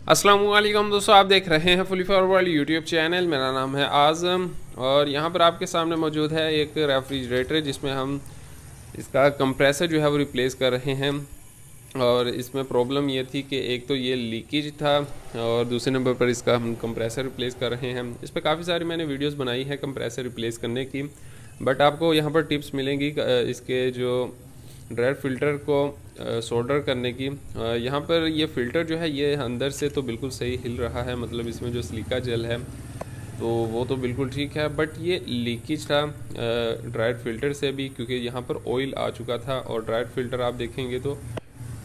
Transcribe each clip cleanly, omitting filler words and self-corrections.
अस्सलाम वालेकुम दोस्तों, आप देख रहे हैं फुली फॉरवर्ड यूट्यूब चैनल। मेरा नाम है आज़म और यहाँ पर आपके सामने मौजूद है एक रेफ्रिजरेटर जिसमें हम इसका कंप्रेसर जो है वो रिप्लेस कर रहे हैं। और इसमें प्रॉब्लम ये थी कि एक तो ये लीकेज था और दूसरे नंबर पर इसका हम कंप्रेसर रिप्लेस कर रहे हैं। इस पर काफ़ी सारी मैंने वीडियोस बनाई है कंप्रेसर रिप्लेस करने की, बट आपको यहाँ पर टिप्स मिलेंगी इसके जो ड्रायर फ़िल्टर को सोल्डर करने की। यहाँ पर ये फ़िल्टर जो है ये अंदर से तो बिल्कुल सही हिल रहा है, मतलब इसमें जो सिलिका जेल है तो वो तो बिल्कुल ठीक है, बट ये लीकेज था ड्रायर फ़िल्टर से भी, क्योंकि यहाँ पर ऑयल आ चुका था। और ड्रायर फ़िल्टर आप देखेंगे तो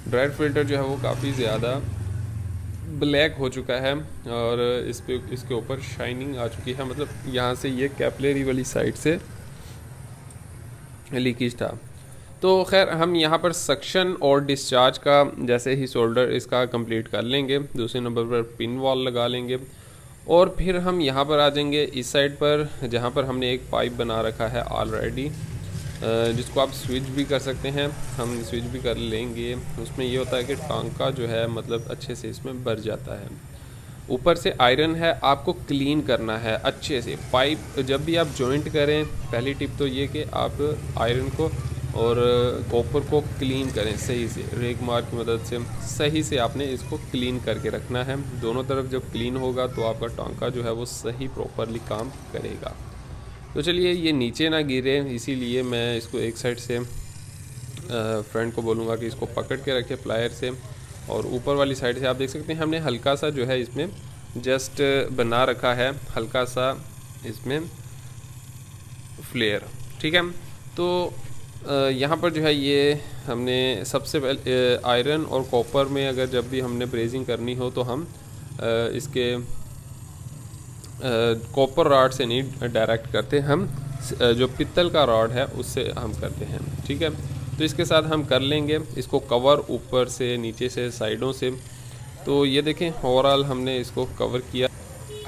ड्रायर फ़िल्टर जो है वो काफ़ी ज़्यादा ब्लैक हो चुका है और इसके ऊपर शाइनिंग आ चुकी है, मतलब यहाँ से ये कैपिलरी वाली साइड से लीकेज था। तो खैर हम यहाँ पर सक्शन और डिस्चार्ज का जैसे ही सोल्डर इसका कंप्लीट कर लेंगे, दूसरे नंबर पर पिन वॉल लगा लेंगे और फिर हम यहाँ पर आ जाएंगे इस साइड पर जहाँ पर हमने एक पाइप बना रखा है ऑलरेडी, जिसको आप स्विच भी कर सकते हैं। हम स्विच भी कर लेंगे। उसमें ये होता है कि टांका जो है मतलब अच्छे से इसमें भर जाता है। ऊपर से आयरन है, आपको क्लीन करना है अच्छे से पाइप। जब भी आप जॉइंट करें, पहली टिप तो ये कि आप आयरन को और कॉपर को क्लीन करें सही से, रेग मार की मदद से सही से आपने इसको क्लीन करके रखना है। दोनों तरफ जब क्लीन होगा तो आपका टांका जो है वो सही प्रॉपरली काम करेगा। तो चलिए ये नीचे ना गिरे, इसीलिए मैं इसको एक साइड से फ्रेंड को बोलूँगा कि इसको पकड़ के रखे प्लायर से, और ऊपर वाली साइड से आप देख सकते हैं हमने हल्का सा जो है इसमें जस्ट बना रखा है, हल्का सा इसमें फ्लेयर। ठीक है, तो यहाँ पर जो है ये हमने सबसे पहले आयरन और कॉपर में अगर जब भी हमने ब्रेजिंग करनी हो तो हम इसके कॉपर रॉड से नहीं डायरेक्ट करते, हम जो पित्तल का रॉड है उससे हम करते हैं। ठीक है, तो इसके साथ हम कर लेंगे इसको कवर ऊपर से नीचे से साइडों से। तो ये देखें ओवरऑल हमने इसको कवर किया।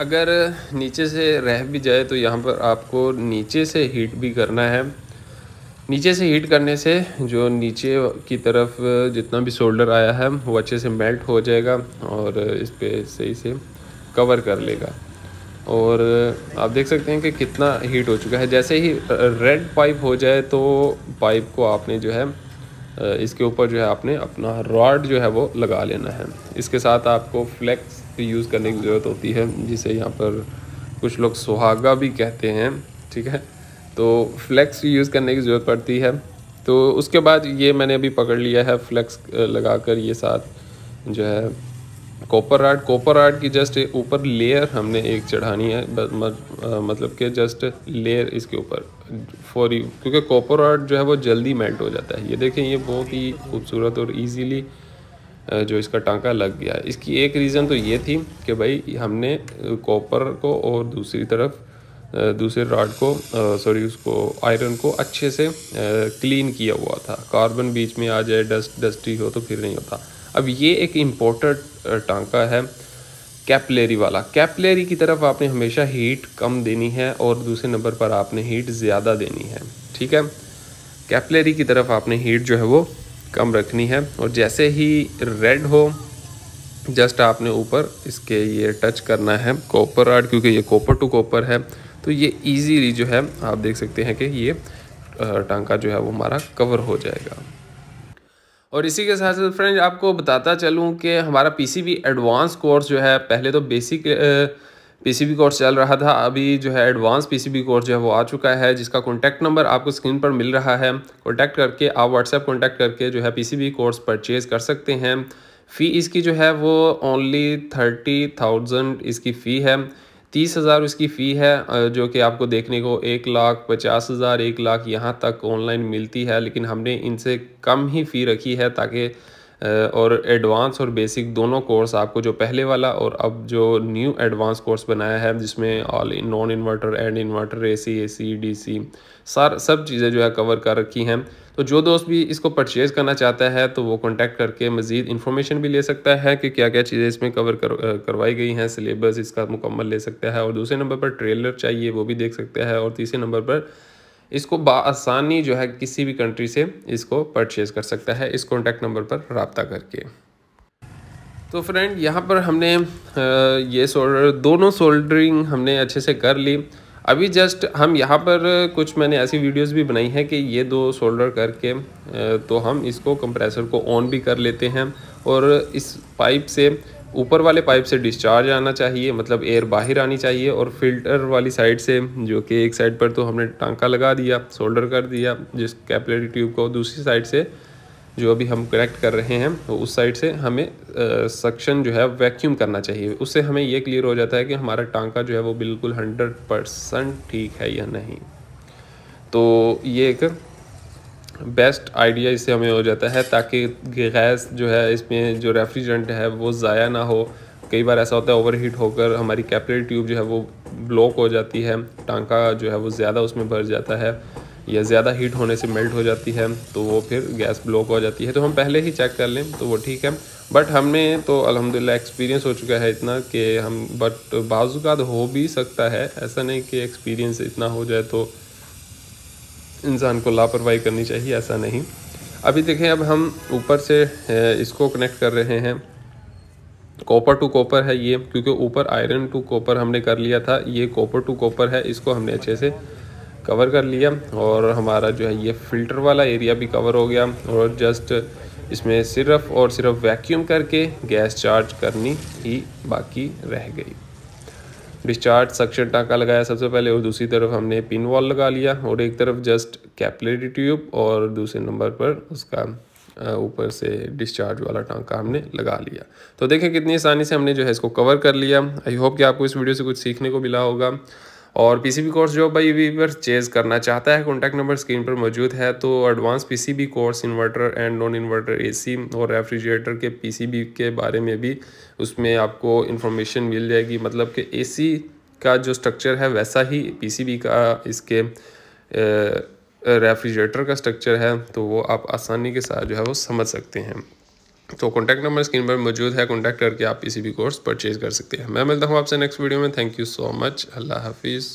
अगर नीचे से रह भी जाए तो यहाँ पर आपको नीचे से हीट भी करना है। नीचे से हीट करने से जो नीचे की तरफ जितना भी सोल्डर आया है वो अच्छे से मेल्ट हो जाएगा और इस पर सही से कवर कर लेगा। और आप देख सकते हैं कि कितना हीट हो चुका है। जैसे ही रेड पाइप हो जाए तो पाइप को आपने जो है इसके ऊपर जो है आपने अपना रॉड जो है वो लगा लेना है। इसके साथ आपको फ्लेक्स यूज़ करने की ज़रूरत होती है, जिसे यहाँ पर कुछ लोग सुहागा भी कहते हैं। ठीक है, तो फ्लेक्स यूज़ करने की ज़रूरत पड़ती है। तो उसके बाद ये मैंने अभी पकड़ लिया है फ्लेक्स लगाकर, ये साथ जो है कॉपर राड की जस्ट ऊपर लेयर हमने एक चढ़ानी है, मतलब कि जस्ट लेयर इसके ऊपर फॉर यू, क्योंकि कॉपर राड जो है वो जल्दी मेल्ट हो जाता है। ये देखें ये बहुत ही खूबसूरत और इजीली जो इसका टांका लग गया है। इसकी एक रीज़न तो ये थी कि भाई हमने कॉपर को और दूसरी तरफ दूसरे रॉड को उसको आयरन को अच्छे से क्लीन किया हुआ था। कार्बन बीच में आ जाए, डस्टी हो तो फिर नहीं होता। अब ये एक इम्पोर्टेंट टांका है कैपिलरी वाला। कैपिलरी की तरफ आपने हमेशा हीट कम देनी है और दूसरे नंबर पर आपने हीट ज़्यादा देनी है। ठीक है, कैपिलरी की तरफ आपने हीट जो है वो कम रखनी है। और जैसे ही रेड हो जस्ट आपने ऊपर इसके ये टच करना है कॉपर रॉड, क्योंकि ये कॉपर टू कॉपर है तो ये इजीली जो है आप देख सकते हैं कि ये टांका जो है वो हमारा कवर हो जाएगा। और इसी के साथ साथ फ्रेंड्स आपको बताता चलूँ कि हमारा पीसीबी एडवांस कोर्स जो है, पहले तो बेसिक पीसीबी कोर्स चल रहा था, अभी जो है एडवांस पीसीबी कोर्स जो है वो आ चुका है, जिसका कॉन्टैक्ट नंबर आपको स्क्रीन पर मिल रहा है। कॉन्टैक्ट करके आप व्हाट्सएप कॉन्टैक्ट करके जो है पीसीबी कोर्स परचेज़ कर सकते हैं। फ़ी इसकी जो है वो ओनली 30,000 इसकी फ़ी है, 30,000 इसकी फ़ी है, जो कि आपको देखने को 1,50,000 1 लाख यहाँ तक ऑनलाइन मिलती है, लेकिन हमने इनसे कम ही फ़ी रखी है ताकि और एडवांस और बेसिक दोनों कोर्स आपको, जो पहले वाला और अब जो न्यू एडवांस कोर्स बनाया है जिसमें all in non inverter and inverter AC DC सब चीज़ें जो है कवर कर रखी हैं। तो जो दोस्त भी इसको परचेज़ करना चाहता है तो वो कांटेक्ट करके मज़ीद इन्फॉर्मेशन भी ले सकता है कि क्या क्या चीज़ें इसमें कवर करवाई गई हैं, सिलेबस इसका मुकम्मल ले सकता है। और दूसरे नंबर पर ट्रेलर चाहिए वो भी देख सकता है। और तीसरे नंबर पर इसको बआसानी जो है किसी भी कंट्री से इसको परचेज़ कर सकता है इस कॉन्टैक्ट नंबर पर रब्ता करके। तो फ्रेंड यहाँ पर हमने ये दोनों सोल्डरिंग हमने अच्छे से कर ली। अभी जस्ट हम यहाँ पर कुछ मैंने ऐसी वीडियोस भी बनाई हैं कि ये 2 सोल्डर करके तो हम इसको कंप्रेसर को ऑन भी कर लेते हैं और इस पाइप से ऊपर वाले पाइप से डिस्चार्ज आना चाहिए, मतलब एयर बाहर आनी चाहिए, और फिल्टर वाली साइड से, जो कि एक साइड पर तो हमने टांका लगा दिया, सोल्डर कर दिया जिस कैपिलरी ट्यूब को, दूसरी साइड से जो अभी हम कनेक्ट कर रहे हैं तो उस साइड से हमें सक्शन जो है वैक्यूम करना चाहिए। उससे हमें ये क्लियर हो जाता है कि हमारा टांका जो है वो बिल्कुल 100% ठीक है या नहीं। तो ये एक बेस्ट आइडिया इससे हमें हो जाता है, ताकि गैस जो है इसमें जो रेफ्रिजरेंट है वो ज़ाया ना हो। कई बार ऐसा होता है ओवरहीट होकर हमारी कैपिलरी ट्यूब जो है वो ब्लॉक हो जाती है, टांका जो है वो ज़्यादा उसमें भर जाता है या ज़्यादा हीट होने से मेल्ट हो जाती है, तो वो फिर गैस ब्लॉक हो जाती है। तो हम पहले ही चेक कर लें तो वो ठीक है। बट हमें तो अल्हम्दुलिल्लाह एक्सपीरियंस हो चुका है इतना कि हम, बट बाज़ हो भी सकता है, ऐसा नहीं कि एक्सपीरियंस इतना हो जाए तो इंसान को लापरवाही करनी चाहिए, ऐसा नहीं। अभी देखें, अब हम ऊपर से इसको कनेक्ट कर रहे हैं, कॉपर टू कॉपर है ये, क्योंकि ऊपर आयरन टू कॉपर हमने कर लिया था, ये कॉपर टू कॉपर है, इसको हमने अच्छे से कवर कर लिया और हमारा जो है ये फ़िल्टर वाला एरिया भी कवर हो गया। और जस्ट इसमें सिर्फ और सिर्फ वैक्यूम करके गैस चार्ज करनी ही बाकी रह गई। डिस्चार्ज सक्शन टांका लगाया सबसे पहले, और दूसरी तरफ हमने पिन वॉल लगा लिया, और एक तरफ जस्ट कैपिलरी ट्यूब और दूसरे नंबर पर उसका ऊपर से डिस्चार्ज वाला टांका हमने लगा लिया। तो देखें कितनी आसानी से हमने जो है इसको कवर कर लिया। आई होप कि आपको इस वीडियो से कुछ सीखने को मिला होगा। और पीसीबी कोर्स जो भाई भी परचेज करना चाहता है, कॉन्टैक्ट नंबर स्क्रीन पर मौजूद है। तो advance PCB course inverter and non inverter AC और रेफ्रिजरेटर के पीसीबी के बारे में भी उसमें आपको इन्फॉर्मेशन मिल जाएगी। मतलब कि एसी का जो स्ट्रक्चर है वैसा ही पीसीबी का इसके रेफ्रिजरेटर का स्ट्रक्चर है, तो वो आप आसानी के साथ जो है वो समझ सकते हैं। तो कॉन्टैक्ट नंबर स्क्रीन पर मौजूद है, कॉन्टैक्ट करके आप पीसीबी कोर्स परचेज कर सकते हैं। मैं मिलता हूँ आपसे नेक्स्ट वीडियो में। Thank you so much. अल्लाह हाफिज़।